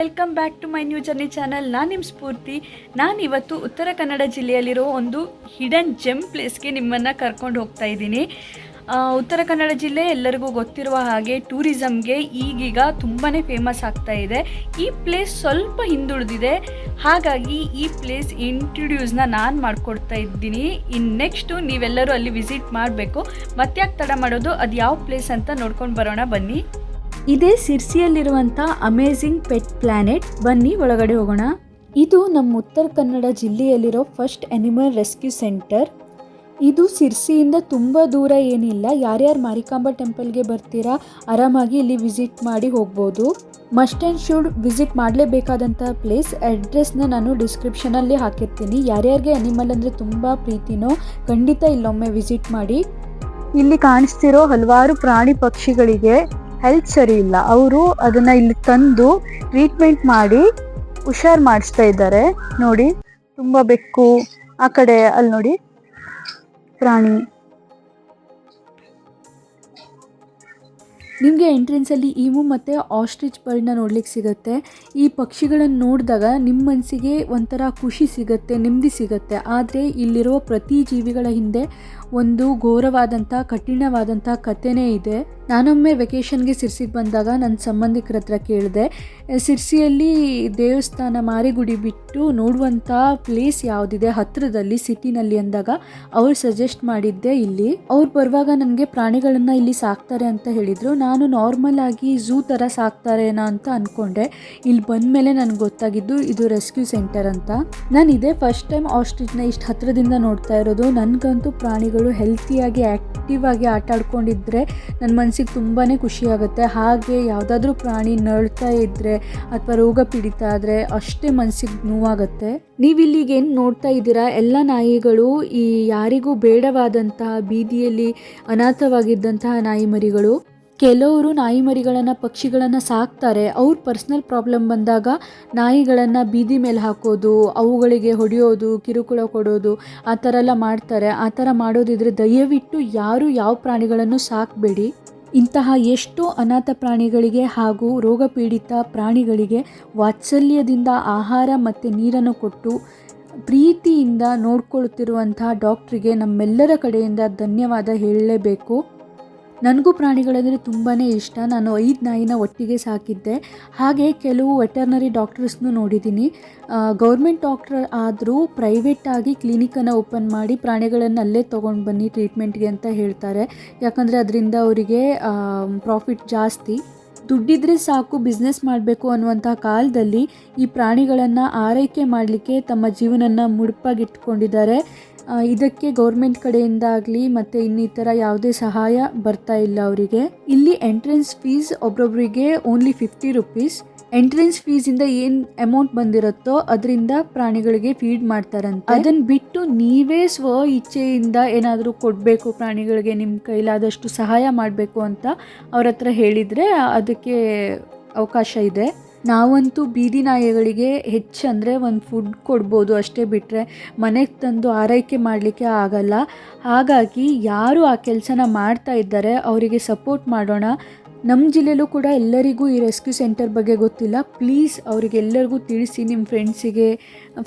Welcome back to my new journey channel. ನಾನು ನಿಮ್ಮ ಸ್ಫೂರ್ತಿ. ನಾನಿವತ್ತು ಉತ್ತರ ಕನ್ನಡ ಜಿಲ್ಲೆಯಲ್ಲಿರೋ ಒಂದು ಹಿಡನ್ ಜೆಮ್ ಪ್ಲೇಸ್ಗೆ ನಿಮ್ಮನ್ನು ಕರ್ಕೊಂಡು ಹೋಗ್ತಾ ಇದ್ದೀನಿ. ಉತ್ತರ ಕನ್ನಡ ಜಿಲ್ಲೆ ಎಲ್ಲರಿಗೂ ಗೊತ್ತಿರುವ ಹಾಗೆ ಟೂರಿಸಮ್ಗೆ ಈಗೀಗ ತುಂಬಾ ಫೇಮಸ್ ಆಗ್ತಾ ಇದೆ. ಈ ಪ್ಲೇಸ್ ಸ್ವಲ್ಪ ಹಿಂದುಳಿದಿದೆ, ಹಾಗಾಗಿ ಈ ಪ್ಲೇಸ್ ಇಂಟ್ರೊಡ್ಯೂಸ್ನ ನಾನು ಮಾಡಿಕೊಡ್ತಾ ಇದ್ದೀನಿ. ನೆಕ್ಸ್ಟು ನೀವೆಲ್ಲರೂ ಅಲ್ಲಿ ವಿಸಿಟ್ ಮಾಡಬೇಕು. ಮತ್ತ್ಯಾಕೆ ತಡ ಮಾಡೋದು, ಅದು ಯಾವ ಪ್ಲೇಸ್ ಅಂತ ನೋಡ್ಕೊಂಡು ಬರೋಣ ಬನ್ನಿ. ಇದೇ ಸಿರ್ಸಿಯಲ್ಲಿರುವಂಥ ಅಮೇಝಿಂಗ್ ಪೆಟ್ ಪ್ಲಾನೆಟ್. ಬನ್ನಿ ಒಳಗಡೆ ಹೋಗೋಣ. ಇದು ನಮ್ಮ ಉತ್ತರ ಕನ್ನಡ ಜಿಲ್ಲೆಯಲ್ಲಿರೋ ಫಸ್ಟ್ ಅನಿಮಲ್ ರೆಸ್ಕ್ಯೂ ಸೆಂಟರ್. ಇದು ಸಿರ್ಸಿಯಿಂದ ತುಂಬ ದೂರ ಏನಿಲ್ಲ. ಯಾರ್ಯಾರು ಮಾರಿಕಾಂಬಾ ಟೆಂಪಲ್ಗೆ ಬರ್ತೀರಾ ಆರಾಮಾಗಿ ಇಲ್ಲಿ ವಿಸಿಟ್ ಮಾಡಿ ಹೋಗ್ಬೋದು. ಮಸ್ಟ್ ಆ್ಯಂಡ್ ಶುಡ್ ವಿಸಿಟ್ ಮಾಡಲೇಬೇಕಾದಂಥ ಪ್ಲೇಸ್. ಅಡ್ರೆಸ್ನ ನಾನು ಡಿಸ್ಕ್ರಿಪ್ಷನಲ್ಲಿ ಹಾಕಿರ್ತೀನಿ. ಯಾರ್ಯಾರಿಗೆ ಅನಿಮಲ್ ಅಂದರೆ ತುಂಬ ಪ್ರೀತಿನೋ ಖಂಡಿತ ಇಲ್ಲೊಮ್ಮೆ ವಿಸಿಟ್ ಮಾಡಿ. ಇಲ್ಲಿ ಕಾಣಿಸ್ತಿರೋ ಹಲವಾರು ಪ್ರಾಣಿ ಪಕ್ಷಿಗಳಿಗೆ ಹೆಲ್ತ್ ಸರಿ ಇಲ್ಲ, ಅವರು ಅದನ್ನು ಇಲ್ಲಿ ತಂದು ಟ್ರೀಟ್ಮೆಂಟ್ ಮಾಡಿ ಹುಷಾರು ಮಾಡಿಸ್ತಾ ಇದ್ದಾರೆ. ನೋಡಿ, ತುಂಬ ಬೆಕ್ಕು, ಆ ಕಡೆ ಅಲ್ಲಿ ನೋಡಿ ಪ್ರಾಣಿ. ನಿಮಗೆ ಎಂಟ್ರೆನ್ಸಲ್ಲಿ ಈಮು ಮತ್ತು ಆಸ್ಟ್ರಿಚ್ ಬರ್ಡ್ನ ನೋಡ್ಲಿಕ್ಕೆ ಸಿಗುತ್ತೆ. ಈ ಪಕ್ಷಿಗಳನ್ನು ನೋಡಿದಾಗ ನಿಮ್ಮ ಮನಸ್ಸಿಗೆ ಒಂಥರ ಖುಷಿ ಸಿಗುತ್ತೆ, ನೆಮ್ಮದಿ ಸಿಗುತ್ತೆ. ಆದರೆ ಇಲ್ಲಿರೋ ಪ್ರತಿ ಜೀವಿಗಳ ಹಿಂದೆ ಒಂದು ಘೋರವಾದಂಥ ಕಠಿಣವಾದಂಥ ಕಥೆನೇ ಇದೆ. ನಾನೊಮ್ಮೆ ವೆಕೇಷನ್ಗೆ ಸಿರ್ಸಿಗೆ ಬಂದಾಗ ನನ್ನ ಸಂಬಂಧಿಕರ ಹತ್ರ ಕೇಳಿದೆ, ಸಿರ್ಸಿಯಲ್ಲಿ ದೇವಸ್ಥಾನ ಮಾರಿಗುಡಿ ಬಿಟ್ಟು ನೋಡುವಂಥ ಪ್ಲೇಸ್ ಯಾವುದಿದೆ ಹತ್ತಿರದಲ್ಲಿ ಸಿಟಿನಲ್ಲಿ ಅಂದಾಗ ಅವ್ರು ಸಜೆಸ್ಟ್ ಮಾಡಿದ್ದೆ ಇಲ್ಲಿ. ಅವ್ರು ಬರುವಾಗ ನನಗೆ ಪ್ರಾಣಿಗಳನ್ನು ಇಲ್ಲಿ ಸಾಕ್ತಾರೆ ಅಂತ ಹೇಳಿದರು. ನಾನು ನಾರ್ಮಲ್ ಆಗಿ ಝೂ ಥರ ಸಾಕ್ತಾರೇನೋ ಅಂತ ಅಂದ್ಕೊಂಡೆ. ಇಲ್ಲಿ ಬಂದಮೇಲೆ ನನಗೆ ಗೊತ್ತಾಗಿದ್ದು ಇದು ರೆಸ್ಕ್ಯೂ ಸೆಂಟರ್ ಅಂತ. ನಾನು ಇದೇ ಫಸ್ಟ್ ಟೈಮ್ ಆಸ್ಟ್ರಿಚ್ನ ಇಷ್ಟು ಹತ್ತಿರದಿಂದ ನೋಡ್ತಾ ಇರೋದು. ನನಗಂತೂ ಪ್ರಾಣಿಗಳು ಹೆಲ್ತಿಯಾಗಿ ಆ್ಯಕ್ಟಿವ್ ಆಗಿ ಆಟ ಆಡ್ಕೊಂಡಿದ್ರೆ ನನ್ನ ಮನಸ್ಸಿಗೆ ತುಂಬಾ ಖುಷಿಯಾಗುತ್ತೆ. ಹಾಗೆ ಯಾವುದಾದ್ರೂ ಪ್ರಾಣಿ ನಳ್ತಾ ಇದ್ದರೆ ಅಥವಾ ರೋಗ ಪೀಡಿತ ಆದರೆ ಅಷ್ಟೇ ಮನಸ್ಸಿಗೆ ನೋವಾಗುತ್ತೆ. ನೀವಿಲ್ಲಿಗೇನು ನೋಡ್ತಾ ಇದ್ದೀರಾ, ಎಲ್ಲ ನಾಯಿಗಳು ಈ ಯಾರಿಗೂ ಬೇಡವಾದಂತಹ ಬೀದಿಯಲ್ಲಿ ಅನಾಥವಾಗಿದ್ದಂತಹ ನಾಯಿ ಮರಿಗಳು. ಕೆಲವರು ನಾಯಿ ಮರಿಗಳನ್ನು ಪಕ್ಷಿಗಳನ್ನು ಸಾಕ್ತಾರೆ. ಅವ್ರ ಪರ್ಸ್ನಲ್ ಪ್ರಾಬ್ಲಮ್ ಬಂದಾಗ ನಾಯಿಗಳನ್ನು ಬೀದಿ ಮೇಲೆ ಹಾಕೋದು, ಅವುಗಳಿಗೆ ಹೊಡೆಯೋದು, ಕಿರುಕುಳ ಕೊಡೋದು, ಆ ಥರ ಎಲ್ಲ ಮಾಡ್ತಾರೆ. ಆ ಥರ ಮಾಡೋದಿದ್ರೆ ದಯವಿಟ್ಟು ಯಾರು ಯಾವ ಪ್ರಾಣಿಗಳನ್ನು ಸಾಕಬೇಡಿ. ಇಂತಹ ಎಷ್ಟೋ ಅನಾಥ ಪ್ರಾಣಿಗಳಿಗೆ ಹಾಗೂ ರೋಗ ಪೀಡಿತ ಪ್ರಾಣಿಗಳಿಗೆ ವಾತ್ಸಲ್ಯದಿಂದ ಆಹಾರ ಮತ್ತು ನೀರನ್ನು ಕೊಟ್ಟು ಪ್ರೀತಿಯಿಂದ ನೋಡ್ಕೊಳ್ತಿರುವಂಥ ಡಾಕ್ಟ್ರಿಗೆ ನಮ್ಮೆಲ್ಲರ ಕಡೆಯಿಂದ ಧನ್ಯವಾದ ಹೇಳಲೇಬೇಕು. ನನಗೂ ಪ್ರಾಣಿಗಳಂದರೆ ತುಂಬಾ ಇಷ್ಟ. ನಾನು 5 ನಾಯಿನ ಒಟ್ಟಿಗೆ ಸಾಕಿದ್ದೆ. ಹಾಗೆ ಕೆಲವು ವೆಟರ್ನರಿ ಡಾಕ್ಟರ್ಸ್ನು ನೋಡಿದ್ದೀನಿ. ಗೌರ್ಮೆಂಟ್ ಡಾಕ್ಟರ್ ಆದರೂ ಪ್ರೈವೇಟಾಗಿ ಕ್ಲಿನಿಕನ್ನು ಓಪನ್ ಮಾಡಿ ಪ್ರಾಣಿಗಳನ್ನು ಅಲ್ಲೇ ತೊಗೊಂಡು ಬನ್ನಿ ಟ್ರೀಟ್ಮೆಂಟ್ಗೆ ಅಂತ ಹೇಳ್ತಾರೆ. ಯಾಕಂದರೆ ಅದರಿಂದ ಅವರಿಗೆ ಪ್ರಾಫಿಟ್ ಜಾಸ್ತಿ. ದುಡ್ಡಿದ್ರೆ ಸಾಕು, ಬಿಸ್ನೆಸ್ ಮಾಡಬೇಕು ಅನ್ನುವಂಥ ಕಾಲದಲ್ಲಿ ಈ ಪ್ರಾಣಿಗಳನ್ನು ಆರೈಕೆ ಮಾಡಲಿಕ್ಕೆ ತಮ್ಮ ಜೀವನನ ಮುಡುಪಾಗಿಟ್ಕೊಂಡಿದ್ದಾರೆ. ಇದಕ್ಕೆ ಗೌರ್ಮೆಂಟ್ ಕಡೆಯಿಂದ ಆಗಲಿ ಮತ್ತು ಇನ್ನಿತರ ಯಾವುದೇ ಸಹಾಯ ಬರ್ತಾ ಇಲ್ಲ ಅವರಿಗೆ. ಇಲ್ಲಿ ಎಂಟ್ರೆನ್ಸ್ ಫೀಸ್ ಒಬ್ಬೊಬ್ಬರಿಗೆ ಓನ್ಲಿ 50 ರುಪೀಸ್. ಎಂಟ್ರೆನ್ಸ್ ಫೀಸಿಂದ ಏನು ಅಮೌಂಟ್ ಬಂದಿರುತ್ತೋ ಅದರಿಂದ ಪ್ರಾಣಿಗಳಿಗೆ ಫೀಡ್ ಮಾಡ್ತಾರಂತೆ. ಅದನ್ನು ಬಿಟ್ಟು ನೀವೇ ಸ್ವ ಇಚ್ಛೆಯಿಂದ ಏನಾದರೂ ಕೊಡಬೇಕು, ಪ್ರಾಣಿಗಳಿಗೆ ನಿಮ್ಮ ಕೈಲಾದಷ್ಟು ಸಹಾಯ ಮಾಡಬೇಕು ಅಂತ ಅವ್ರ ಹತ್ರ ಹೇಳಿದರೆ ಅದಕ್ಕೆ ಅವಕಾಶ ಇದೆ. ನಾವಂತೂ ಬೀದಿ ನಾಯಿಗಳಿಗೆ ಹೆಚ್ಚಂದರೆ ಒಂದು ಫುಡ್ ಕೊಡ್ಬೋದು, ಅಷ್ಟೇ ಬಿಟ್ಟರೆ ಮನೆಗೆ ತಂದು ಆರೈಕೆ ಮಾಡಲಿಕ್ಕೆ ಆಗಲ್ಲ. ಹಾಗಾಗಿ ಯಾರು ಆ ಕೆಲಸನ ಮಾಡ್ತಾ ಇದ್ದಾರೆ ಅವರಿಗೆ ಸಪೋರ್ಟ್ ಮಾಡೋಣ. ನಮ್ಮ ಜಿಲ್ಲೆಯಲ್ಲೂ ಕೂಡ ಎಲ್ಲರಿಗೂ ಈ ರೆಸ್ಕ್ಯೂ ಸೆಂಟರ್ ಬಗ್ಗೆ ಗೊತ್ತಿಲ್ಲ. ಪ್ಲೀಸ್ ಅವರಿಗೆಲ್ಲರಿಗೂ ತಿಳಿಸಿ. ನಿಮ್ಮ ಫ್ರೆಂಡ್ಸಿಗೆ,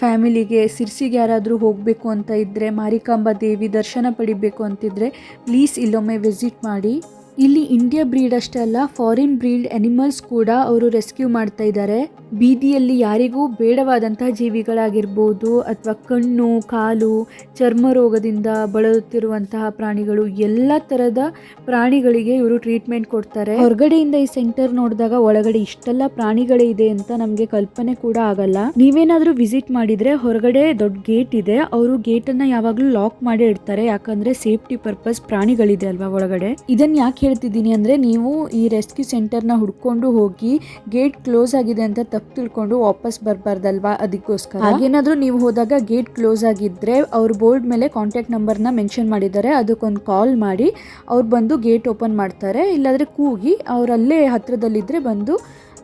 ಫ್ಯಾಮಿಲಿಗೆ ಸಿರ್ಸಿಗೆ ಯಾರಾದರೂ ಹೋಗಬೇಕು ಅಂತ ಇದ್ದರೆ, ಮಾರಿಕಾಂಬಾ ದೇವಿ ದರ್ಶನ ಪಡಿಬೇಕು ಅಂತಿದ್ರೆ ಪ್ಲೀಸ್ ಇಲ್ಲೊಮ್ಮೆ ವಿಸಿಟ್ ಮಾಡಿ. ಇಲ್ಲಿ ಇಂಡಿಯಾ ಬ್ರೀಡ್ ಅಷ್ಟೇ ಅಲ್ಲ, ಫಾರಿನ್ ಬ್ರೀಡ್ ಅನಿಮಲ್ಸ್ ಕೂಡ ಅವರು ರೆಸ್ಕ್ಯೂ ಮಾಡ್ತಾ ಇದ್ದಾರೆ. ಬೀದಿಯಲ್ಲಿ ಯಾರಿಗೂ ಬೇಡವಾದಂತಹ ಜೀವಿಗಳಾಗಿರ್ಬೋದು ಅಥವಾ ಕಣ್ಣು, ಕಾಲು, ಚರ್ಮ ರೋಗದಿಂದ ಬಳಲುತ್ತಿರುವಂತಹ ಪ್ರಾಣಿಗಳು, ಎಲ್ಲ ಥರದ ಪ್ರಾಣಿಗಳಿಗೆ ಇವರು ಟ್ರೀಟ್ಮೆಂಟ್ ಕೊಡ್ತಾರೆ. ಹೊರಗಡೆಯಿಂದ ಈ ಸೆಂಟರ್ ನೋಡಿದಾಗ ಒಳಗಡೆ ಇಷ್ಟೆಲ್ಲ ಪ್ರಾಣಿಗಳೇ ಇದೆ ಅಂತ ನಮಗೆ ಕಲ್ಪನೆ ಕೂಡ ಆಗಲ್ಲ. ನೀವೇನಾದರೂ ವಿಸಿಟ್ ಮಾಡಿದರೆ ಹೊರಗಡೆ ದೊಡ್ಡ ಗೇಟ್ ಇದೆ. ಅವರು ಗೇಟನ್ನು ಯಾವಾಗಲೂ ಲಾಕ್ ಮಾಡಿ ಇಡ್ತಾರೆ, ಯಾಕಂದರೆ ಸೇಫ್ಟಿ ಪರ್ಪಸ್. ಪ್ರಾಣಿಗಳಿದೆ ಅಲ್ವಾ ಒಳಗಡೆ. ಇದನ್ನು ಯಾಕೆ ಹೇಳ್ತಿದ್ದೀನಿ ಅಂದರೆ, ನೀವು ಈ ರೆಸ್ಕ್ಯೂ ಸೆಂಟರ್ನ ಹುಡ್ಕೊಂಡು ಹೋಗಿ ಗೇಟ್ ಕ್ಲೋಸ್ ಆಗಿದೆ ಅಂತ ತಪ್ಪು ತಿಳ್ಕೊಂಡು ವಾಪಸ್ ಬರಬಾರ್ದಲ್ವಾ, ಅದಕ್ಕೋಸ್ಕರ. ಹಾಗೇನಾದರೂ ನೀವು ಹೋದಾಗ ಗೇಟ್ ಕ್ಲೋಸ್ ಆಗಿದ್ದರೆ ಅವ್ರ ಬೋರ್ಡ್ ಮೇಲೆ ಕಾಂಟ್ಯಾಕ್ಟ್ ನಂಬರ್ನ ಮೆನ್ಷನ್ ಮಾಡಿದ್ದಾರೆ, ಅದಕ್ಕೊಂದು ಕಾಲ್ ಮಾಡಿ ಅವ್ರು ಬಂದು ಗೇಟ್ ಓಪನ್ ಮಾಡ್ತಾರೆ. ಇಲ್ಲಾಂದರೆ ಕೂಗಿ ಅವರಲ್ಲೇ ಹತ್ತಿರದಲ್ಲಿದ್ದರೆ ಬಂದು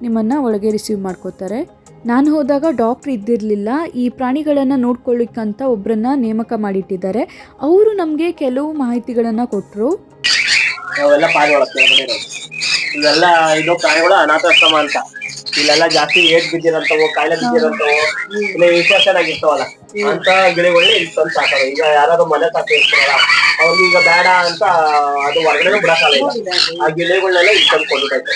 ನಿಮ್ಮನ್ನು ಒಳಗೆ ರಿಸೀವ್ ಮಾಡ್ಕೋತಾರೆ. ನಾನು ಹೋದಾಗ ಡಾಕ್ಟ್ರ್ ಇದ್ದಿರಲಿಲ್ಲ. ಈ ಪ್ರಾಣಿಗಳನ್ನು ನೋಡ್ಕೊಳ್ಳಿಕ್ಕಂತ ಒಬ್ಬರನ್ನ ನೇಮಕ ಮಾಡಿಟ್ಟಿದ್ದಾರೆ. ಅವರು ನಮಗೆ ಕೆಲವು ಮಾಹಿತಿಗಳನ್ನು ಕೊಟ್ಟರು. ನಾವೆಲ್ಲ ಪಾರಿವಾಳ ಇವೆಲ್ಲ ಇದು ಪ್ರಾಣಿಗಳು ಅನಾಥಾಶ್ರಮ ಅಂತ. ಇಲ್ಲೆಲ್ಲ ಜಾಸ್ತಿ ಏಟ್ ಬಿದ್ದಿರಂತವು, ಕಾಯಿಲೆ ಬಿದ್ದಿರಂತವು, ಇಲ್ಲ ಇನ್ಫೆಕ್ಷನ್ ಆಗಿರ್ತಾವಲ್ಲ ಅಂತ ಗಿಳಿಗಳನ್ನ ಇಲ್ಲಿ ತಂದು ಸಾಕಲ್ಲ. ಈಗ ಯಾರಾದ್ರು ಮನೆ ಸಾಕಿರ್ತಾರಲ್ಲ ಅವ್ರಿಗೆ ಈಗ ಬೇಡ ಅಂತ ಅದು ಹೊರಗಡೆ ಬಿಡಕ್ಕಾಗಲ್ಲ. ಇಲ್ಲ ಆ ಗಿಳಿಗಳನ್ನೆಲ್ಲ ಇಲ್ಲಿ ತಂದು ಕೊಡ್ಬೇಕಾಯ್ತು.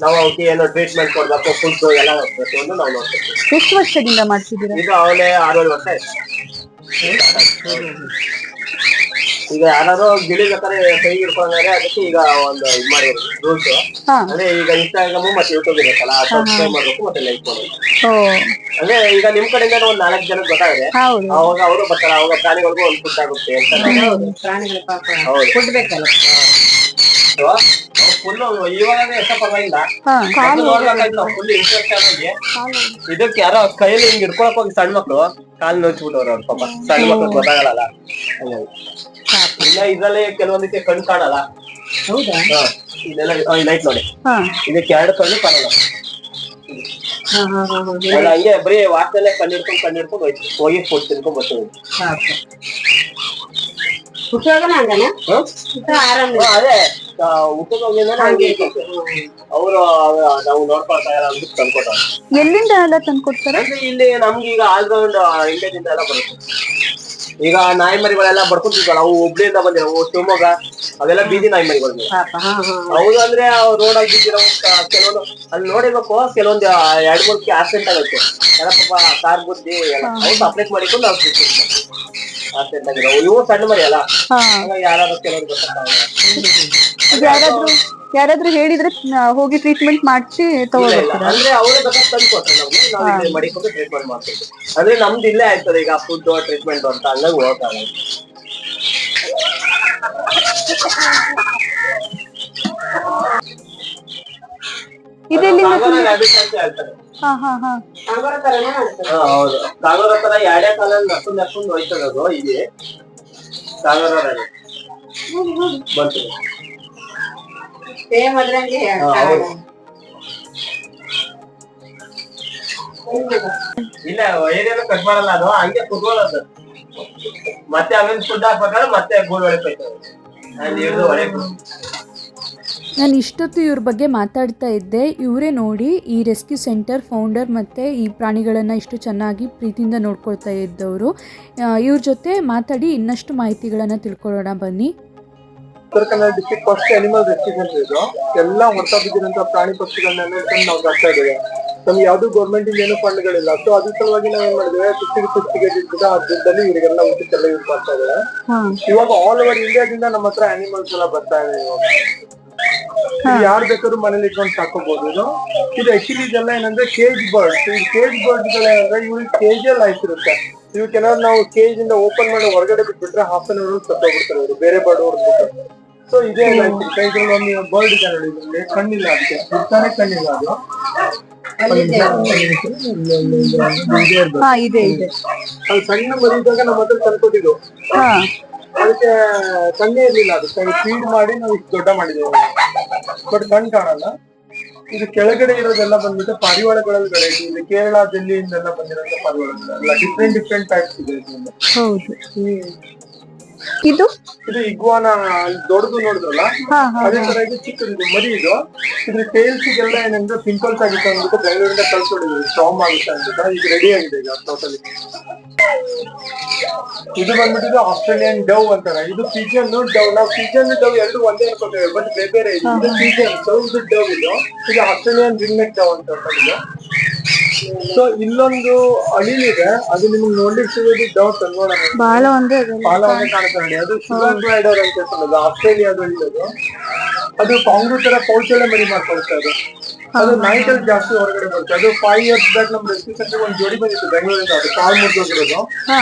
ನಾವು ಅವಕ್ಕೆ ಏನೋ ಟ್ರೀಟ್ಮೆಂಟ್ ಕೊಡ್ಬೇಕು, ಫುಡ್ ಎಲ್ಲ ಪ್ರತಿಯೊಂದು ನಾವು ನೋಡ್ತೀವಿ. ಎಷ್ಟು ವರ್ಷದಿಂದ ಮಾಡ್ತಿದ್ದೀರಾ? ಈಗ ಅವಳೇ 6-7 ವರ್ಷ ಆಯ್ತು. ಈಗ ಯಾರು ಗಿಳಿ ಬೇಕಾದ್ರೆ ಕೈ ಹಿಡ್ಕೊಂಡ್ರೆ ಅದಕ್ಕೆ ಈಗ ಒಂದು ಇದು ಮಾಡಿದ್ರು ರೂಲ್ಸ್. ಅಂದ್ರೆ ಈಗ ಇನ್ಸ್ಟಾಗ್ರಾಮ್ ಮತ್ತೆ ಯೂಟ್ಯೂಬ್ ಇರುತ್ತಲ್ಲ, ಸಬ್ಸ್ಕ್ರೈಬ್ ಮಾಡ್ಬೇಕು ಮತ್ತೆ ಲೈಕ್ ಮಾಡ್ಬೇಕು. ಅಂದ್ರೆ ಈಗ ನಿಮ್ ಕಡೆಯಿಂದ ಒಂದ್ 4 ಜನ ಗೊತ್ತಾಗಿದೆ, ಅವಾಗ ಅವರು ಬರ್ತಾರೆ, ಅವಾಗ ಪ್ರಾಣಿಗಳಿಗೂ ಒಂದು ಫುಡ್ ಆಗುತ್ತೆ ಅಂತ. ಫುಲ್ ಇವಾಗ ಎಷ್ಟ ಪರವಾಗಿಲ್ಲ, ಫುಲ್ ಇನ್ಫೆಕ್ಷನ್ ಆಗಿ ಇದಕ್ಕೆ ಯಾರೋ ಕೈಯಲ್ಲಿ ಹಿಂಗ್ ಹಿಡ್ಕೊಳಕ್ ಹೋಗಿ ಸಣ್ಣ ಮಕ್ಳು ಕಾಲ್ ನೋಚ್ಬಿಟ್ಟವ್ರು ಅವ್ರ ಪಾಪ. ಸಣ್ಣ ಮಕ್ಳು ಗೊತ್ತಾಗಲ್ಲ. ಇಲ್ಲ ಇದ್ರಲ್ಲಿ ಕೆಲವೊಂದಕ್ಕೆ ಕಣ್ ಕಾಣಲ್ಲ. ಇದೆಲ್ಲ ಲೈಟ್ ನೋಡಿ, ಇದಕ್ಕೆ 2 ಕಣ್ಣು ಕಾಣಲ್ಲ. ಹಂಗೆ ಬರೀ ವಾಸದಲ್ಲೇ ಕಣ್ಣಿಡ್ಕೊಂಡು ಹೋಗಿ ಫುಡ್ ತಿನ್ಕೊಂಡ್ ಬರ್ತೀವಿ. ಅದೇ ಅವರು ನಾವು ನೋಡ್ಕೊಳ್ತಾ ಇಲ್ಲ ಅಂದ್ಬಿಟ್ಟು ತಂದ್ಕೊಟ್ಟಾರೆ. ಎಲ್ಲಿಂದ ಎಲ್ಲ ತಂದ್ಕೊಡ್ತಾರೆ? ಇಲ್ಲಿ ನಮ್ಗೆ ಈಗ ಆಲ್ರೌಂಡ್ ಇಂಡಿಯಾದಿಂದ ಎಲ್ಲ ಬರುತ್ತೆ. ಈಗ ನಾಯಿ ಮರಿಗಳೆಲ್ಲ ಬರ್ಕೊಂತಿದ್ವಲ್ಲ, ಅವು ಹುಬ್ಳಿಯಿಂದ ಬಂದಿರೋ, ಶಿವಮೊಗ್ಗ ಅವೆಲ್ಲ ಬೀದಿ ನಾಯಿ ಮರಿಗಳು. ಹೌದು, ಅಂದ್ರೆ ರೋಡ್ ಆಗಿ ಬಿದ್ದಿರೋ ಕೆಲವೊಂದು ಅಲ್ಲಿ ನೋಡಿರ್ಬೇಕು, ಕೆಲವೊಂದು 2-3 ಆಕ್ಸಿಡೆಂಟ್ ಆಗುತ್ತೆ. ಎಲ್ಲ ಪಾಪ ಕಾರ್ ಬುದ್ಧಿ ಎಲ್ಲ ಅವ್ರು ಸಪ್ರೇಟ್ ಮಾಡಿಕೊಂಡು ನಾವು ಆಕ್ಸಿಡೆಂಟ್ ಆಗಿರೋ. ಇವು ಸಣ್ಣ ಮರಿ ಅಲ್ಲ, ಯಾರಾದ್ರೂ ಕೆಲವೊಂದು ಯಾರಾದ್ರೂ ಹೇಳಿದ್ರೆ ಹೋಗಿ ಟ್ರೀಟ್ಮೆಂಟ್ ಮಾಡಿಸಿ ತಗೋಬೇಕು. ಅಂದ್ರೆ ಅವರೇ ಬೇಕಾದ್ರೆ ತಂದು ಕೊಟ್ರೆ ನಮ್ಗೆ, ನಾವು ಇಲ್ಲಿ ಮಡಿಕೊಂಡು ಟ್ರೀಟ್ಮೆಂಟ್ ಮಾಡ್ತೀವಿ. ಅಂದ್ರೆ ನಮ್ದು ಇಲ್ಲೇ ಆಯ್ತದೆ ಈಗ ಫುಡ್ ಟ್ರೀಟ್ಮೆಂಟ್ ಅಂತ, ಹಂಗಾಗಿ ಹೋಗಕ್ಕಾಗಲ್ಲ. ಇದೆಲ್ಲಿ ಹೇಳ್ತಾರೆ. ಹೌದು, ಕಾಂಗೂರ ತರ 2 ಕಾಲಲ್ಲಿ ನರ್ಕೊಂಡು ಹೋಯ್ತದದು. ಇದೆ ಕಾಂಗೂರ ಬಂತು. ಇಲ್ಲ ಏನೇನು ಕಟ್ ಮಾಡಲ್ಲ, ಅದು ಹಂಗೆ ಕುತ್ಕೊಳ್ಳೋದು. ಮತ್ತೆ ಆಮೇಲೆ ಫುಡ್ ಹಾಕ್ಬೇಕಾದ್ರೆ ಮತ್ತೆ ಗೂಡು ಹೊಡಿತೈತೆ. ನಾನು ಇಷ್ಟೊತ್ತು ಇವ್ರ ಬಗ್ಗೆ ಮಾತಾಡ್ತಾ ಇದ್ದೆ. ಇವರೇ ನೋಡಿ ಈ ರೆಸ್ಕ್ಯೂ ಸೆಂಟರ್ ಫೌಂಡರ್ ಮತ್ತು ಈ ಪ್ರಾಣಿಗಳನ್ನು ಇಷ್ಟು ಚೆನ್ನಾಗಿ ಪ್ರೀತಿಯಿಂದ ನೋಡ್ಕೊಳ್ತಾ ಇದ್ದವರು. ಇವ್ರ ಜೊತೆ ಮಾತಾಡಿ ಇನ್ನಷ್ಟು ಮಾಹಿತಿಗಳನ್ನು ತಿಳ್ಕೊಳ್ಳೋಣ ಬನ್ನಿ. Uttara Kannada district first animal rescue centre ಇದು. ಎಲ್ಲ ಹೊರತಾ ಬಿದ್ದಿರೋಂಥ ಪ್ರಾಣಿ ಪಕ್ಷಿಗಳನ್ನೆಲ್ಲ ನಾವು ಸಾಕ್ತಾ ಇದ್ದೇವೆ. ನಮ್ಗೆ ಯಾವ್ದು ಗೌರ್ಮೆಂಟ್ ಇಂದ ಏನು ಫಂಡ್ಗಳಿಲ್ಲ. ಸೊ ಅದ್ರ ಸಲುವಾಗಿ ನಾವ್ ಏನ್ ಮಾಡಿದ್ದೇವೆ, 50 ಆ ದುಡ್ಡಲ್ಲಿ ಇವರಿಗೆಲ್ಲ ಊಟಕ್ಕೆಲ್ಲ ಯೂಸ್ ಮಾಡ್ತಾ ಇದ್ದೇವೆ. ಇವಾಗ ಆಲ್ ಓವರ್ ಇಂಡಿಯಾದಿಂದ ನಮ್ಮ ಹತ್ರ ಅನಿಮಲ್ಸ್ ಎಲ್ಲ ಬರ್ತಾ ಇದೆ. ಯಾರು ಬೇಕಾದ್ರೂ ಮನೇಲಿ ಇಟ್ಕೊಂಡು ಸಾಕೋಬಹುದು. ಇದು ಆಕ್ಚುಲಿ ಇದೆಲ್ಲ ಏನಂದ್ರೆ ಕೇಜ್ ಬರ್ಡ್ಸ್. ಈ ಕೇಜ್ ಬರ್ಡ್ಸ್ ಗಳೇನಂದ್ರೆ ಇವ್ರಿಗೆ ಕೇಜಲ್ಲಿ ಆಯ್ತಿರುತ್ತೆ. ಇವು ಕೆಲವರು ನಾವು ಕೇಜ್ ಇಂದ ಓಪನ್ ಮಾಡಿ ಹೊರಗಡೆ ಬಿಟ್ಬಿಟ್ರೆ ಹಾಫ್ ಅನ್ ಅವರ್ ಸತ್ತೋಗ್ಬಿಡ್ತಾರೆ ಇವರು, ಬೇರೆ ಬರ್ಡ್ ಹೊರಡ್ಬಿಟ್ಟು. ಸೊ ಇದೇ ಕೈಗಳಲ್ಲಿ ಒಂದು ಬರ್ಡ್ ಇದೆ ನೋಡಿ, ಇದರಲ್ಲಿ ಕಣ್ಣಿಲ್ಲ, ಅದಕ್ಕೆ ಹುಡ್ತಾನೆ ಕಣ್ಣಿಲ್ಲ. ಅದು ಅದು ಸಣ್ಣ ಮರಿದಾಗ ನಮ್ಮ ಹತ್ರ ತಂದ್ಕೊಟ್ಟಿದ್ದು. ಅದಕ್ಕೆ ಕಣ್ಣೇ ಇರ್ಲಿಲ್ಲ, ಅದಕ್ಕೆ ಫೀಡ್ ಮಾಡಿ ನಾವು ಇಷ್ಟು ದೊಡ್ಡ ಮಾಡಿದ್ದೇವೆ. ಬಟ್ ಕಣ್ ಕಾಣಲ್ಲ. ಇದು ಕೆಳಗಡೆ ಇರೋದೆಲ್ಲ ಬಂದ್ಬಿಟ್ಟು ಪಾರಿವಾಳಗಳಲ್ಲಿ ವೆರೈಟಿ ಇದೆ. ಕೇರಳ, ಡೆಲ್ಲಿಯಿಂದೆಲ್ಲ ಬಂದಿರೋಂಥ ಪಾರಿವಾಳಗಳೆಲ್ಲ ಡಿಫ್ರೆಂಟ್ ಟೈಪ್ಸ್ ಇದೆ. ಇದು ಇಗ್ವಾನ ದೊಡ್ಡದು ನೋಡಿದ್ರಲ್ಲ, ಅದೇ ತರ ಇದು ಚಿಕ್ಕದು ಮರಿ. ಇದ್ರ ಟೇಲ್ಸ್ಗೆಲ್ಲ ಏನಂದ್ರೆ ಪಿಂಪಲ್ಸ್ ಆಗುತ್ತೆ ಅಂದ್ಬಿಟ್ಟು ಬೆಂಗಳೂರಿಂದ ಕಳ್ಸೊಡಿದ್ವಿ, ಸ್ಟಾಮ್ ಆಗುತ್ತೆ ಅಂದ್ಬಿಟ್ಟು. ಈಗ ರೆಡಿ ಆಗಿದೆ ಈಗ ಟೋಟಲಿ. ಇದು ಬಂದ್ಬಿಟ್ಟು ಆಸ್ಟ್ರೇಲಿಯನ್ ಡವ್ ಅಂತಾರೆ. ಇದು ಪಿಜನ್ ಡವ್. ನಾವು ಪಿಜನ್ ಡವ್ ಎರಡು ಒಂದೇ ಅನ್ಕೋತೇವೆ, ಬಟ್ ಬೇರೆ ಇದೆ. ಇದು ಪಿಜನ್ ಇದು ಡವ್. ಇದು ಆಸ್ಟ್ರೇಲಿಯನ್ ರಿಂಗ್ನೆಕ್ ಡವ್ ಅಂತ ಇದು. ಸೊ ಇಲ್ಲೊಂದು ಅಳಿಲಿದೆ, ಅದು ನಿಮ್ಗೆ ನೋಡ್ಲಿಕ್ಕೆ ಸಿಗೋದು ಡೌಟ್ ನೋಡೋಣ. ಬಹಳ ಒಂದೇ ಕಾಣುತ್ತೆ ನೋಡಿ. ಅದು ಶುಗರ್ ಗ್ಲೈಡರ್ ಅಂತ ಹೇಳ್ತಾರೆ, ಆಸ್ಟ್ರೇಲಿಯಾದಲ್ಲಿ ಅದು. ಅದು ಕಾಂಗ್ರೂ ತರ ಪೌಚಲ್ಲೇ ಮರಿ ಮಾಡ್ಕೊಳ್ತಾ ಇದೆ. ಅದು ನೈಟ್ ಅಲ್ಲಿ ಜಾಸ್ತಿ ಹೊರಗಡೆ ಬರುತ್ತೆ. ಅದು 5 years ಬ್ಯಾಕ್ ನಮ್ ರೆಸ್ಕ್ಯೂ ಸೆಂಟರ್ ಒಂದು ಜೋಡಿ ಬಂದಿತ್ತು ಬೆಂಗಳೂರಿಂದ. ಅದು ಕಾಲ್ ಮುರಿದೋಗಿರೋದು.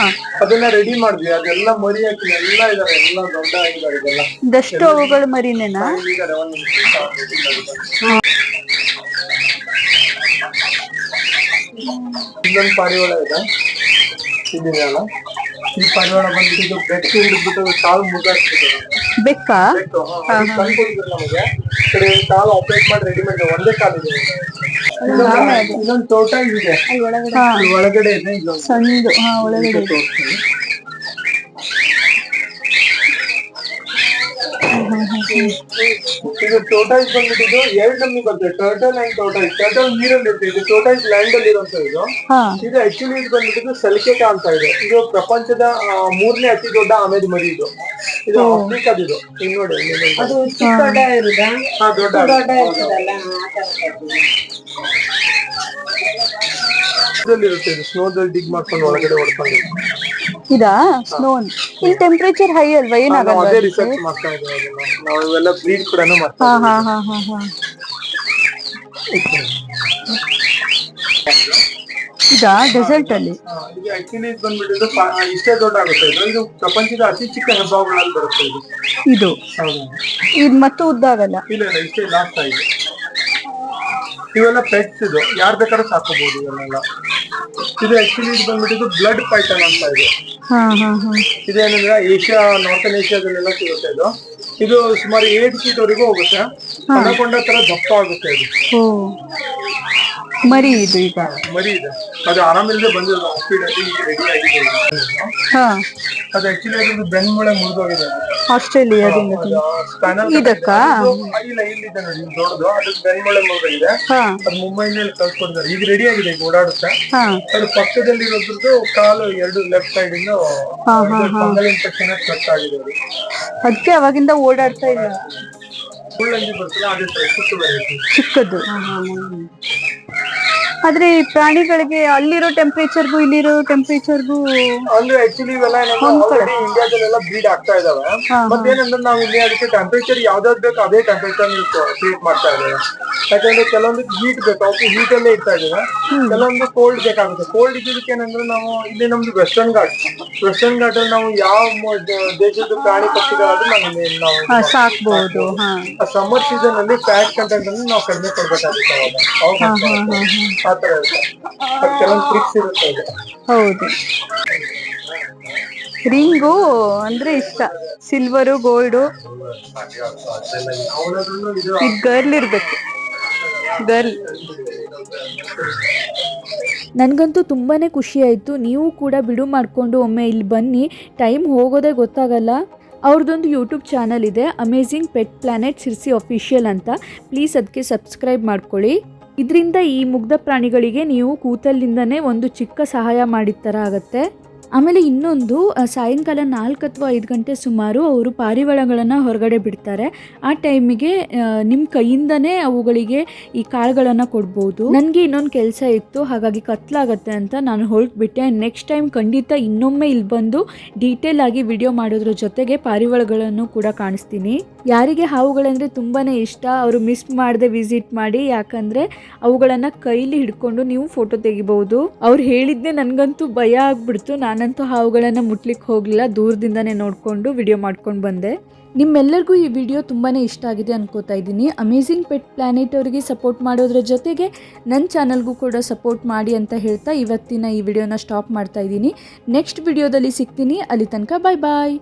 ಅದನ್ನ ರೆಡಿ ಮಾಡಿದ್ವಿ. ಅದೆಲ್ಲ ಮರಿ ಹಾಕಿ ಎಲ್ಲ ಇದಾರೆ, ಎಲ್ಲ ದೊಡ್ಡ ಆಗಿದ್ದಾರೆ. ಇದೆಲ್ಲ ದಷ್ಟು ಅವುಗಳು ಮರಿನೇನಾ? ಇಲ್ಲೊಂದು ಪಾರಿವಾಳ ಇದೆ, ಇದೆಯಲ್ಲ. ಈ ಪಾರಿವಾಳ ಬಂದ್ಬಿಟ್ಟು ಬೆಕ್ಕು ಹಿಡಿದ್ಬಿಟ್ಟು ಕಾಲು ಮುಗಾಕ್ತಿದೆ. ಬೆಕ್ಕಾ? ತಂದ್ಕೊಟ್ಟಿದ್ರು ನಮಗೆ. ಕಾಲು ಆಪರೇಟ್ ಮಾಡಿ ರೆಡಿ ಮಾಡಿದೆ. ಒಂದೇ ಕಾಲಿದೆ. ಇದೊಂದು ತೋಟ ಇದೆ ಒಳಗಡೆ ಇದೆ. ಸಣ್ಣದು ಒಳಗಡೆ. ಇದು ಟೋಟೈಸ್ ಬಂದ್ಬಿಟ್ಟಿದ್ದು 2 ನಮ್ಗೆ ಬರ್ತದೆ, ಟರ್ಟಲ್ ಅಂಡ್ ಟೋಟೈಸ್. ಟರ್ಟಲ್ ನೀರಲ್ಲಿ ಇರ್ತದೆ, ಇದು ಟೋಟೈಸ್ ಲ್ಯಾಂಡ್ ಅಲ್ಲಿ ಇರುವಂತ ಇದು. ಇದು ಆಕ್ಚುಲಿ ಇದು ಬಂದ್ಬಿಟ್ಟಿದ್ದು ಸಲಿಕೆ ಅಂತ ಇದೆ. ಇದು ಪ್ರಪಂಚದ 3ನೇ ಅತಿ ದೊಡ್ಡ ಆಮೆದು ಮರಿ ಇದು. ಇದು ಆಫ್ರಿಕಾದಿದು. ಈಗ ನೋಡಿ ಅದು ದೊಡ್ಡ ಇರುದಾ? ದೊಡ್ಡ ಇರುತ್ತೆ. ಇದು ಸ್ನೋದಲ್ಲಿ ಡಿಗ್ ಮಾಡ್ಕೊಂಡು ಒಳಗಡೆ ಹೊಡ್ಕೊಂಡು ಇದಾ ಸ್ನೋ. ಇಲ್ಲಿ ಟೆಂಪರೇಚರ್ ಹೈ ಅಲ್ವಾ, ಏನಾಗಲ್ಲ? ಅದೇ ರಿಸರ್ಚ್ ಮಾಡ್ತಾ ಇದ್ದೀವಿ. ನಾವು ಇವೆಲ್ಲ ಬ್ರೀಡ್ ಕೂಡ ಮಾಡ್ತಾ ಇದಾ ಡೆಸರ್ಟ್ ಅಲ್ಲಿ. ಇದು ಆಕ್ಚುಲಿ ಇದು ಬಂದ್ಬಿಟ್ಟಿದ್ದು ಇಷ್ಟೇ ದೊಡ್ಡ ಆಗುತ್ತೆ. ಇದು ಪ್ರಪಂಚದ ಅತಿ ಚಿಕ್ಕ ಹೆಬ್ಬಾವುಗಳಲ್ಲಿ ಬರುತ್ತೆ ಇದು. ಇದು ಇದು ಮತ್ತು ಉದ್ದ ಆಗಲ್ಲ. ಇಲ್ಲ ಇಷ್ಟೇ ಲಾಸ್ಟ್ ಆಗಿದೆ. ಇವೆಲ್ಲ ಪೆಟ್ಸ್. ಇದು ಯಾರು ಬೇಕಾದ್ರೂ ಸಾಕೋಬಹುದು ಇವನ್ನೆಲ್ಲ. ಇದು ಆಕ್ಚುಲಿ ಇದು ಬಂದ್ಬಿಟ್ಟಿದ್ದು ಬ್ಲಡ್ ಪೈಥಾನ್ ಅಂತ ಇದೆ. ಇದೇನಂದ್ರೆ ಏಷ್ಯಾ, ನಾರ್ಥನ್ ಏಷ್ಯಾದಲ್ಲೆಲ್ಲ ಸಿಗುತ್ತೆ ಇದು. ಇದು ಸುಮಾರು 8 ಫೀಟ್ ವರೆಗೂ ಹೋಗುತ್ತೆ. ಅನಕೊಂಡ ತರ ದಪ್ಪ ಆಗುತ್ತೆ ಇದು. ಮರಿ ಇದು ಈಗ ಮರಿ ಇದೆ. ಅದು ಆರಾಮಿಲ್ಲದೆ ಬಂದಿರೋದು ಹಾಸ್ಪಿಟಲ್ ರೆಡಿ ಆಗಿದೆ. ಅದು ಆಕ್ಚುಲಿ ಅದು ಬೆನ್ಮೂಳೆ ಮುರಿದೋಗಿದೆ. ಆಸ್ಟ್ರೇಲಿಯಾದಿಂದ ಸ್ಪೈನಲ್ ಇದಕ್ಕ ಇಲ್ಲ ಇಲ್ಲಿದೆ ನೋಡಿ ದೊಡ್ಡದು. ಅದು ಬೆನ್ಮೂಳೆ ಮುರಿದೋಗಿದೆ. ಅದು ಮುಂಬೈನಲ್ಲಿ ಕಳ್ಸ್ಕೊಡ್ತಾರೆ. ಈಗ ರೆಡಿ ಆಗಿದೆ, ಈಗ ಓಡಾಡುತ್ತೆ. ಅದು ಪಕ್ಕದಲ್ಲಿ ಇರೋದ್ರದ್ದು ಕಾಲು 2 ಲೆಫ್ಟ್ ಸೈಡ್ ಇಂದ ಫಂಗಲ್ ಇನ್ಫೆಕ್ಷನ್ ಕಟ್ ಆಗಿದೆ. ಅದಕ್ಕೆ ಅವಾಗಿಂದ ಓಡಾಡ್ತಾ ಇಲ್ಲ. ಮುಳ್ಳಂಗಿ ಬರ್ತಲ್ಲ, ಅದೇ ಚಿಕ್ಕದ್ದು. ಆದ್ರೆ ಈ ಪ್ರಾಣಿಗಳಿಗೆ ಅಲ್ಲಿರೋ ಟೆಂಪರೇಚರ್ಗೂ ಇಲ್ಲಿರೋ ಟೆಂಪರೇಚರ್ಗೂ ಅಂದ್ರೆ ಆಕ್ಚುಲಿ ಇವೆಲ್ಲ ಆಲ್ರೆಡಿ ಇಂಡಿಯಾದಲ್ಲೆಲ್ಲ ಬ್ರೀಡ್ ಆಗ್ತಾ ಇದಾವೆ. ಮತ್ತೇನಂದ್ರೆ ನಾವು ಇಲ್ಲಿ ಅದಕ್ಕೆ ಟೆಂಪರೇಚರ್ ಯಾವ್ದಾದ್ ಬೇಕು ಅದೇ ಟೆಂಪರೇಚರ್ ಕ್ರಿಯೇಟ್ ಮಾಡ್ತಾ ಇದ್ದೇವೆ. ಯಾಕಂದ್ರೆ ಕೆಲವೊಂದು ಹೀಟ್ ಬೇಕು, ಅವಕ್ಕೆ ಹೀಟ್ ಅಲ್ಲೇ ಇಡ್ತಾ ಇದ್ದೇವೆ. ಕೆಲವೊಂದು ಕೋಲ್ಡ್ ಬೇಕಾಗುತ್ತೆ. ಕೋಲ್ಡ್ ಇದ್ದಕ್ಕೆ ಏನಂದ್ರೆ ನಾವು ಇಲ್ಲಿ ನಮ್ದು ವೆಸ್ಟರ್ನ್ ಘಾಟ್ ಅಲ್ಲಿ ನಾವು ಯಾವ ದೇಶದ ಪ್ರಾಣಿ ಪಕ್ಷಿಗಳಾದ್ರೂ ನಾವು ಸಾಕ್ಬಹುದು. ಸಮ್ಮರ್ ಸೀಸನ್ ಅಲ್ಲಿ ಫ್ಯಾಟ್ ಕಂಟೆಂಟ್ ಅನ್ನು ನಾವು ಕಡಿಮೆ ಕೊಡ್ಬೇಕಾಗುತ್ತೆ. ಆತರ ಇರುತ್ತೆ. ಕೆಲವೊಂದು ಟ್ರಿಕ್ಸ್ ಇರುತ್ತೆ. ಹೌದು. ರಿಂಗು ಅಂದ್ರೆ ಇಷ್ಟ, ಸಿಲ್ವರು ಗೋಲ್ಡು. ಇದು ಗರ್ಲ್ ಇರ್ಬೇಕು, ಗರ್ಲ್. ನನಗಂತೂ ತುಂಬಾ ಖುಷಿ ಆಯಿತು. ನೀವು ಕೂಡ ಬಿಡು ಮಾಡಿಕೊಂಡು ಒಮ್ಮೆ ಇಲ್ಲಿ ಬನ್ನಿ, ಟೈಮ್ ಹೋಗೋದೇ ಗೊತ್ತಾಗಲ್ಲ. ಅವ್ರದ್ದೊಂದು ಯೂಟ್ಯೂಬ್ ಚಾನಲ್ ಇದೆ, amazing pet planet Sirsi official ಅಂತ. ಪ್ಲೀಸ್ ಅದಕ್ಕೆ ಸಬ್ಸ್ಕ್ರೈಬ್ ಮಾಡ್ಕೊಳ್ಳಿ. ಇದರಿಂದ ಈ ಮುಗ್ಧ ಪ್ರಾಣಿಗಳಿಗೆ ನೀವು ಕೂತಲ್ಲಿಂದನೇ ಒಂದು ಚಿಕ್ಕ ಸಹಾಯ ಮಾಡಿದ ಥರ ಆಗುತ್ತೆ. ಆಮೇಲೆ ಇನ್ನೊಂದು, ಸಾಯಂಕಾಲ 4 ಅಥವಾ 5 ಗಂಟೆ ಸುಮಾರು ಅವರು ಪಾರಿವಾಳಗಳನ್ನು ಹೊರಗಡೆ ಬಿಡ್ತಾರೆ. ಆ ಟೈಮಿಗೆ ನಿಮ್ಮ ಕೈಯಿಂದನೇ ಅವುಗಳಿಗೆ ಈ ಕಾಳುಗಳನ್ನು ಕೊಡ್ಬೋದು. ನನಗೆ ಇನ್ನೊಂದು ಕೆಲಸ ಇತ್ತು, ಹಾಗಾಗಿ ಕತ್ಲಾಗತ್ತೆ ಅಂತ ನಾನು ಹೊರಟ್ಬಿಟ್ಟೆ. ನೆಕ್ಸ್ಟ್ ಟೈಮ್ ಖಂಡಿತ ಇನ್ನೊಮ್ಮೆ ಇಲ್ಲಿ ಬಂದು ಡೀಟೇಲ್ ಆಗಿ ವಿಡಿಯೋ ಮಾಡೋದ್ರ ಜೊತೆಗೆ ಪಾರಿವಾಳಗಳನ್ನು ಕೂಡ ಕಾಣಿಸ್ತೀನಿ. ಯಾರಿಗೆ ಹಾವುಗಳಂದರೆ ತುಂಬಾ ಇಷ್ಟ ಅವರು ಮಿಸ್ ಮಾಡದೆ ವಿಸಿಟ್ ಮಾಡಿ, ಯಾಕಂದರೆ ಅವುಗಳನ್ನು ಕೈಲಿ ಹಿಡ್ಕೊಂಡು ನೀವು ಫೋಟೋ ತೆಗಿಬಹುದು. ಅವ್ರು ಹೇಳಿದ್ದೆ ನನಗಂತೂ ಭಯ ಆಗ್ಬಿಡ್ತು. ನಾನಂತೂ ಹಾವುಗಳನ್ನು ಮುಟ್ಲಿಕ್ಕೆ ಹೋಗಲಿಲ್ಲ, ದೂರದಿಂದನೇ ನೋಡಿಕೊಂಡು ವಿಡಿಯೋ ಮಾಡ್ಕೊಂಡು ಬಂದೆ. ನಿಮ್ಮೆಲ್ಲರಿಗೂ ಈ ವಿಡಿಯೋ ತುಂಬಾ ಇಷ್ಟ ಆಗಿದೆ ಅನ್ಕೋತಾ ಇದ್ದೀನಿ. ಅಮೇಝಿಂಗ್ ಪೆಟ್ ಪ್ಲಾನೆಟ್ ಅವರಿಗೆ ಸಪೋರ್ಟ್ ಮಾಡೋದ್ರ ಜೊತೆಗೆ ನನ್ನ ಚಾನಲ್ಗೂ ಕೂಡ ಸಪೋರ್ಟ್ ಮಾಡಿ ಅಂತ ಹೇಳ್ತಾ ಇವತ್ತಿನ ಈ ವಿಡಿಯೋನ ಸ್ಟಾಪ್ ಮಾಡ್ತಾ ಇದ್ದೀನಿ. ನೆಕ್ಸ್ಟ್ ವಿಡಿಯೋದಲ್ಲಿ ಸಿಗ್ತೀನಿ. ಅಲ್ಲಿ ತನಕ ಬಾಯ್ ಬಾಯ್.